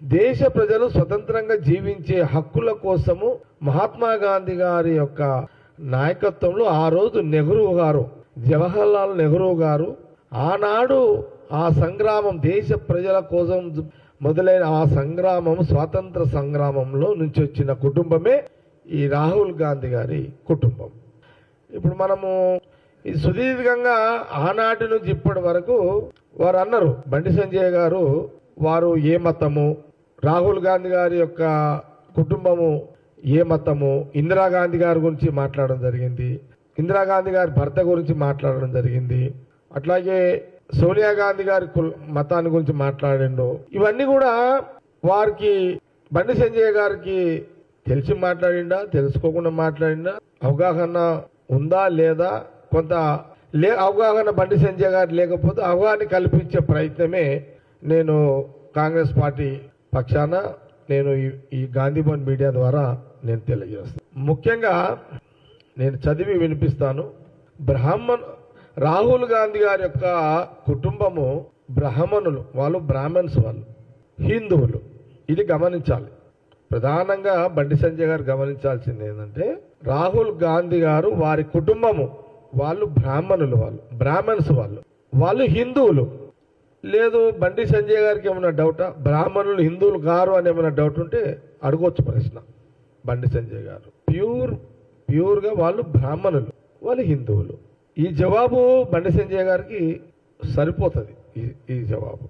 దేశ ప్రజలు స్వతంత్రంగా జీవించే హక్కుల కోసము మహాత్మా గాంధీ గారి యొక్క నాయకత్వంలో ఆ రోజు నెహ్రూ గారు, జవహర్లాల్ నెహ్రూ గారు ఆనాడు ఆ సంగ్రామం దేశ ప్రజల కోసం మొదలైన ఆ సంగ్రామం, స్వాతంత్ర సంగ్రామంలో నుంచి వచ్చిన కుటుంబమే ఈ రాహుల్ గాంధీ గారి కుటుంబం. ఇప్పుడు మనము ఇది సుదీర్ఘంగా ఆనాటి నుంచి ఇప్పటి వరకు వారు అన్నారు, బండి సంజయ్ గారు వారు ఏ మతము, రాహుల్ గాంధీ గారి యొక్క కుటుంబము ఏ మతము, ఇందిరాగాంధీ గారి గురించి మాట్లాడడం జరిగింది, ఇందిరాగాంధీ గారి భర్త గురించి మాట్లాడడం జరిగింది, అట్లాగే సోనియా గాంధీ గారి మతాన్ని గురించి మాట్లాడిండు. ఇవన్నీ కూడా వారికి బండి సంజయ్ గారికి తెలిసి మాట్లాడిండా, తెలుసుకోకుండా మాట్లాడిండా, అవగాహన ఉందా లేదా, కొంత అవగాహన బండి సంజయ్ గారు లేకపోతే అవగాహన కల్పించే ప్రయత్నమే నేను కాంగ్రెస్ పార్టీ పక్షాన నేను ఈ గాంధీభవన్ మీడియా ద్వారా నేను తెలియజేస్తాను. ముఖ్యంగా నేను చదివి వినిపిస్తాను. రాహుల్ గాంధీ గారి యొక్క కుటుంబము బ్రాహ్మణులు, వాళ్ళు బ్రాహ్మణ్స్, వాళ్ళు హిందువులు. ఇది గమనించాలి. ప్రధానంగా బండి సంజయ్ గారు గమనించాల్సింది ఏంటంటే, రాహుల్ గాంధీ గారు వారి కుటుంబము వాళ్ళు బ్రాహ్మణులు, వాళ్ళు బ్రాహ్మణ్స్, వాళ్ళు హిందువులు. లేదు బండి సంజయ్ గారికి ఏమైనా డౌటా, బ్రాహ్మణులు హిందువులు గారు అని ఏమైనా డౌట్ ఉంటే అడగొచ్చు ప్రశ్న. బండి సంజయ్ గారు ప్యూర్గా వాళ్ళు బ్రాహ్మణులు, వాళ్ళు హిందువులు. ఈ జవాబు బండి సంజయ్ గారికి సరిపోతుంది. ఈ జవాబు